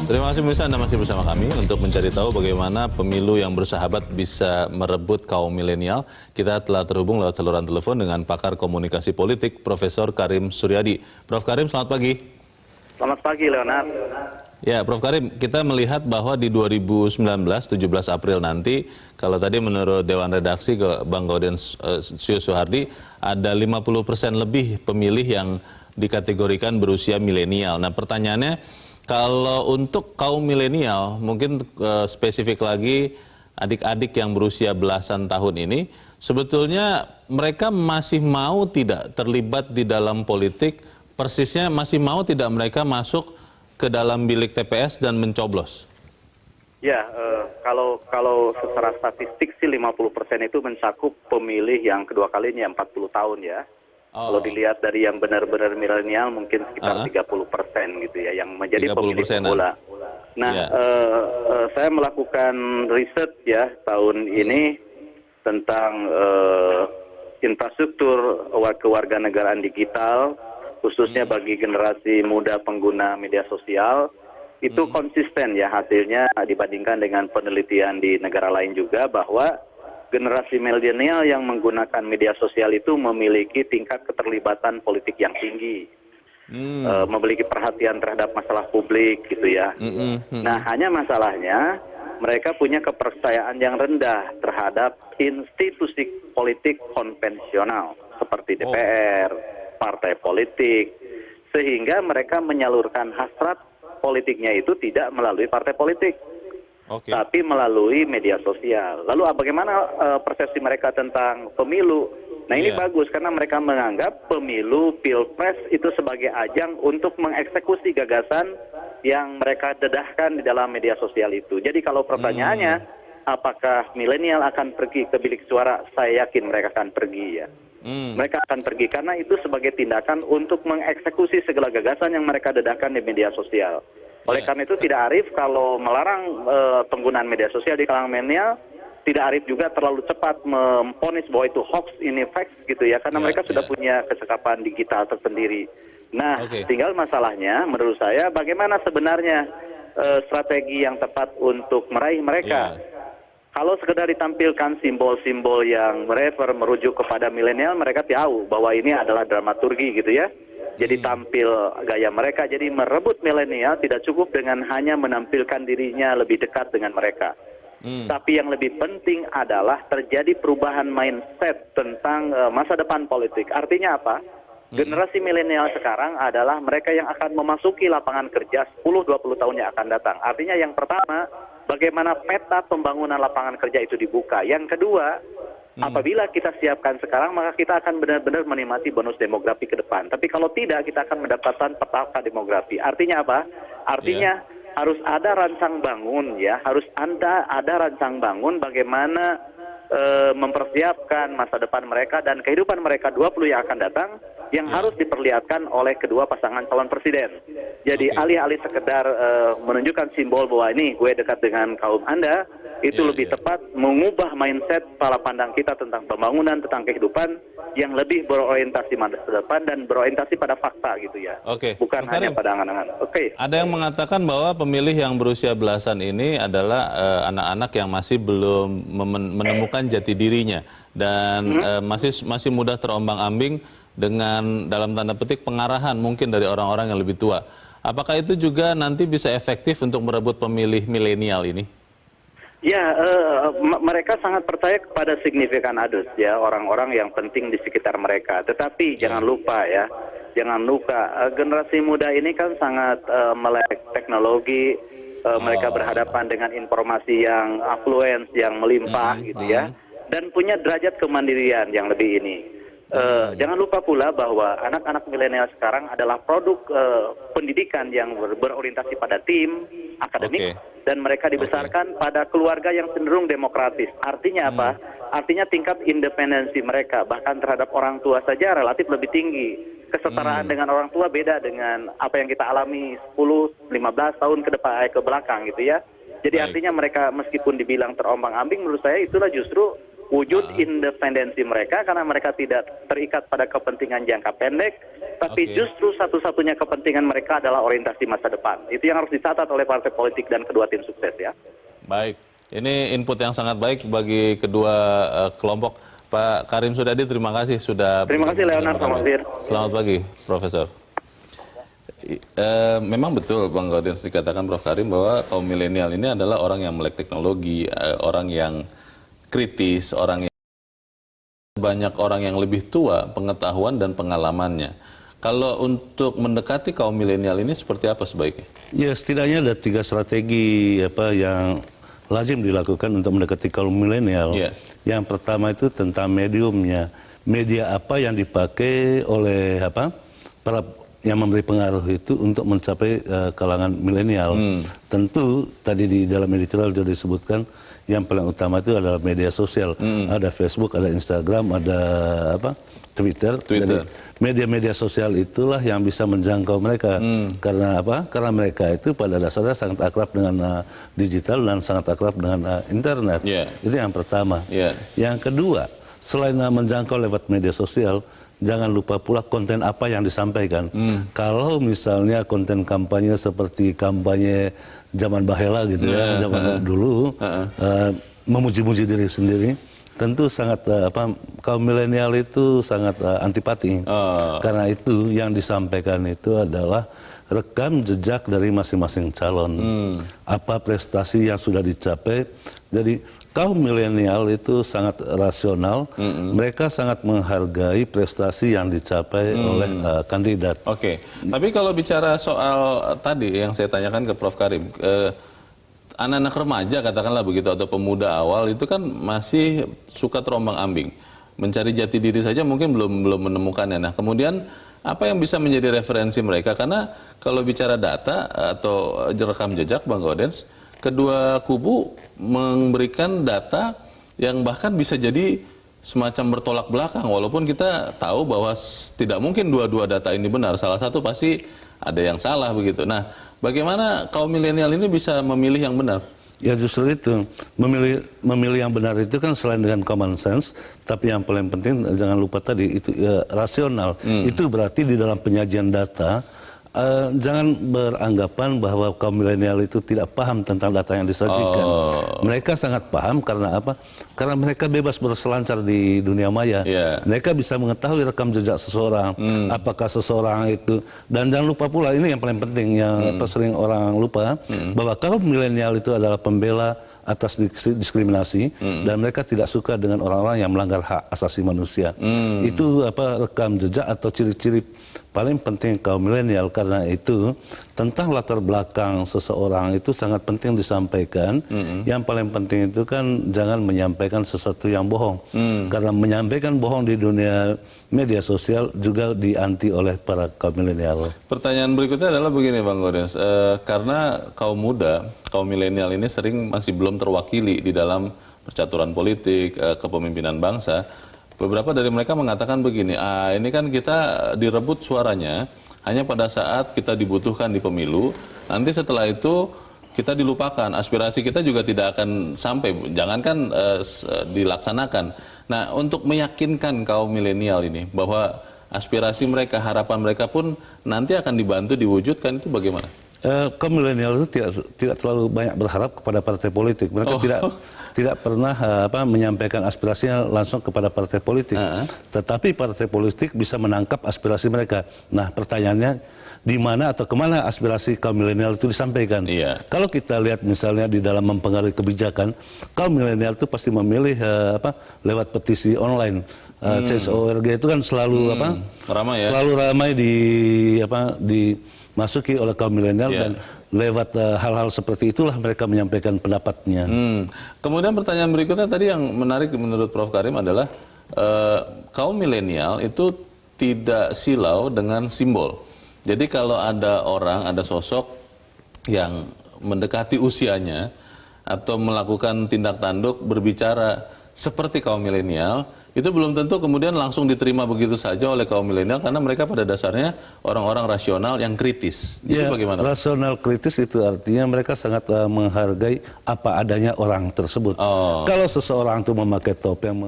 Terima kasih pemirsa, Anda masih bersama kami untuk mencari tahu bagaimana pemilu yang bersahabat bisa merebut kaum milenial. Kita telah terhubung lewat saluran telepon dengan pakar komunikasi politik, Profesor Karim Suryadi. Prof. Karim, selamat pagi. Selamat pagi, Leonard. Ya, Prof. Karim, kita melihat bahwa di 2019, 17 April nanti, kalau tadi menurut Dewan Redaksi ke Bang Gaudensius Soehardi, ada 50% lebih pemilih yang dikategorikan berusia milenial. Nah, pertanyaannya, kalau untuk kaum milenial, mungkin spesifik lagi adik-adik yang berusia belasan tahun ini, sebetulnya mereka masih mau tidak terlibat di dalam politik, persisnya masih mau tidak mereka masuk ke dalam bilik TPS dan mencoblos? Ya, kalau secara statistik sih 50% itu mencakup pemilih yang kedua kalinya 40 tahun ya. Kalau dilihat dari yang benar-benar milenial mungkin sekitar 30% gitu ya, yang menjadi pemilih pemula. Nah, saya melakukan riset ya tahun ini tentang infrastruktur kewarganegaraan digital, khususnya bagi generasi muda pengguna media sosial. Itu konsisten ya hasilnya dibandingkan dengan penelitian di negara lain juga, bahwa generasi milenial yang menggunakan media sosial itu memiliki tingkat keterlibatan politik yang tinggi, memiliki perhatian terhadap masalah publik gitu ya. Nah, hanya masalahnya mereka punya kepercayaan yang rendah terhadap institusi politik konvensional seperti DPR, partai politik, sehingga mereka menyalurkan hasrat politiknya itu tidak melalui partai politik, tapi melalui media sosial. Lalu bagaimana persepsi mereka tentang pemilu? Nah, ini bagus karena mereka menganggap pemilu, pilpres itu sebagai ajang untuk mengeksekusi gagasan yang mereka dedahkan di dalam media sosial itu. Jadi kalau pertanyaannya, apakah milenial akan pergi ke bilik suara? Saya yakin mereka akan pergi ya. Mereka akan pergi karena itu sebagai tindakan untuk mengeksekusi segala gagasan yang mereka dedahkan di media sosial. Oleh karena itu tidak arif kalau melarang penggunaan media sosial di kalangan milenial. Tidak arif juga terlalu cepat memvonis bahwa itu hoax, ini facts gitu ya, karena mereka sudah punya kecakapan digital tersendiri. Nah, tinggal masalahnya menurut saya bagaimana sebenarnya strategi yang tepat untuk meraih mereka. Kalau sekedar ditampilkan simbol-simbol yang merujuk kepada milenial, mereka tahu bahwa ini adalah dramaturgi gitu ya. Jadi tampil gaya mereka, jadi merebut milenial tidak cukup dengan hanya menampilkan dirinya lebih dekat dengan mereka. Tapi yang lebih penting adalah terjadi perubahan mindset tentang masa depan politik. Artinya apa? Generasi milenial sekarang adalah mereka yang akan memasuki lapangan kerja 10-20 tahun yang akan datang. Artinya yang pertama, bagaimana peta pembangunan lapangan kerja itu dibuka. Yang kedua, apabila kita siapkan sekarang, maka kita akan benar-benar menikmati bonus demografi ke depan. Tapi kalau tidak, kita akan mendapatkan petaka demografi. Artinya apa? Artinya harus ada rancang bangun ya, harus ada rancang bangun bagaimana mempersiapkan masa depan mereka dan kehidupan mereka 20 yang akan datang, yang harus diperlihatkan oleh kedua pasangan calon presiden. Jadi alih-alih sekedar menunjukkan simbol bahwa ini gue dekat dengan kaum Anda, itu lebih tepat mengubah mindset pola pandang kita tentang pembangunan, tentang kehidupan yang lebih berorientasi masa depan dan berorientasi pada fakta gitu ya. Bukan hanya pada angan-angan. Ada yang mengatakan bahwa pemilih yang berusia belasan ini adalah anak-anak yang masih belum menemukan jati dirinya dan masih mudah terombang-ambing dengan dalam tanda petik pengarahan mungkin dari orang-orang yang lebih tua. Apakah itu juga nanti bisa efektif untuk merebut pemilih milenial ini? Ya, mereka sangat percaya kepada signifikan others ya, orang-orang yang penting di sekitar mereka. Tetapi jangan lupa ya, generasi muda ini kan sangat melek teknologi, mereka berhadapan dengan informasi yang affluence, yang melimpah gitu ya, dan punya derajat kemandirian yang lebih ini. Jangan lupa pula bahwa anak-anak milenial sekarang adalah produk pendidikan yang berorientasi pada tim, akademik, dan mereka dibesarkan pada keluarga yang cenderung demokratis. Artinya apa? Artinya tingkat independensi mereka, bahkan terhadap orang tua saja relatif lebih tinggi. Kesetaraan dengan orang tua beda dengan apa yang kita alami 10-15 tahun ke belakang gitu ya. Jadi artinya mereka meskipun dibilang terombang-ambing, menurut saya itulah justru wujud independensi mereka karena mereka tidak terikat pada kepentingan jangka pendek, tapi justru satu-satunya kepentingan mereka adalah orientasi masa depan. Itu yang harus dicatat oleh partai politik dan kedua tim sukses ya. Baik, ini input yang sangat baik bagi kedua kelompok. Pak Karim Sudadi, terima kasih sudah. Terima kasih Leonard, selamat pagi, Profesor. Memang betul Bang Gaudens dikatakan Prof. Karim bahwa kaum milenial ini adalah orang yang melek teknologi, orang yang kritis, orang yang banyak orang yang lebih tua pengetahuan dan pengalamannya. Kalau untuk mendekati kaum milenial ini seperti apa sebaiknya? Ya, setidaknya ada 3 strategi yang lazim dilakukan untuk mendekati kaum milenial. Yeah. Yang pertama itu tentang mediumnya. Media apa yang dipakai oleh para yang memberi pengaruh itu untuk mencapai kalangan milenial. Tentu tadi di dalam editorial juga disebutkan yang paling utama itu adalah media sosial. Ada Facebook, ada Instagram, ada Twitter. Jadi media-media sosial itulah yang bisa menjangkau mereka. Karena Karena mereka itu pada dasarnya sangat akrab dengan digital dan sangat akrab dengan internet. Itu yang pertama. Yang kedua, selain menjangkau lewat media sosial, jangan lupa pula konten apa yang disampaikan. Kalau misalnya konten kampanye seperti kampanye zaman Bahela gitu zaman dulu, memuji-muji diri sendiri, tentu sangat kaum milenial itu sangat antipati. Karena itu yang disampaikan itu adalah rekam jejak dari masing-masing calon. Apa prestasi yang sudah dicapai. Jadi kaum milenial itu sangat rasional, mereka sangat menghargai prestasi yang dicapai oleh kandidat. Oke, tapi kalau bicara soal tadi yang saya tanyakan ke Prof. Karim, anak-anak remaja katakanlah begitu atau pemuda awal itu kan masih suka terombang-ambing, mencari jati diri saja mungkin belum menemukannya. Nah kemudian apa yang bisa menjadi referensi mereka? Karena kalau bicara data atau rekam jejak, Bang Gaudens, kedua kubu memberikan data yang bahkan bisa jadi semacam bertolak belakang. Walaupun kita tahu bahwa tidak mungkin dua-dua data ini benar. Salah satu pasti ada yang salah begitu. Nah, bagaimana kaum milenial ini bisa memilih yang benar? Ya justru itu, memilih yang benar itu kan selain dengan common sense, tapi yang paling penting jangan lupa tadi itu rasional. Itu berarti di dalam penyajian data, jangan beranggapan bahwa kaum milenial itu tidak paham tentang data yang disajikan. Mereka sangat paham karena apa? Karena mereka bebas berselancar di dunia maya. Mereka bisa mengetahui rekam jejak seseorang, apakah seseorang itu. Dan jangan lupa pula, ini yang paling penting, yang sering orang lupa, bahwa kaum milenial itu adalah pembela atas diskriminasi dan mereka tidak suka dengan orang-orang yang melanggar hak asasi manusia. Itu rekam jejak atau ciri-ciri paling penting kaum milenial. Karena itu tentang latar belakang seseorang itu sangat penting disampaikan. Yang paling penting itu kan jangan menyampaikan sesuatu yang bohong. Karena menyampaikan bohong di dunia media sosial juga dianti oleh para kaum milenial. Pertanyaan berikutnya adalah begini Bang Gaudens, karena kaum muda, kaum milenial ini sering masih belum terwakili di dalam percaturan politik, kepemimpinan bangsa. Beberapa dari mereka mengatakan begini, ini kan kita direbut suaranya hanya pada saat kita dibutuhkan di pemilu, nanti setelah itu kita dilupakan, aspirasi kita juga tidak akan sampai, jangankan dilaksanakan. Nah, untuk meyakinkan kaum milenial ini bahwa aspirasi mereka, harapan mereka pun nanti akan dibantu diwujudkan, itu bagaimana? Kaum milenial itu tidak terlalu banyak berharap kepada partai politik. Mereka tidak pernah menyampaikan aspirasinya langsung kepada partai politik. Tetapi partai politik bisa menangkap aspirasi mereka. Nah, pertanyaannya di mana atau kemana aspirasi kaum milenial itu disampaikan? Kalau kita lihat misalnya di dalam mempengaruhi kebijakan, kaum milenial itu pasti memilih lewat petisi online. Change.org itu kan selalu ramai ya? Selalu ramai dimasuki oleh kaum milenial dan lewat hal-hal seperti itulah mereka menyampaikan pendapatnya. Kemudian pertanyaan berikutnya tadi yang menarik menurut Prof. Karim adalah kaum milenial itu tidak silau dengan simbol. Jadi kalau ada orang, ada sosok yang mendekati usianya atau melakukan tindak tanduk berbicara seperti kaum milenial, itu belum tentu kemudian langsung diterima begitu saja oleh kaum milenial karena mereka pada dasarnya orang-orang rasional yang kritis. Itu Ya, bagaimana? rasional kritis itu artinya mereka sangat menghargai apa adanya orang tersebut. Oh. Kalau seseorang itu memakai topeng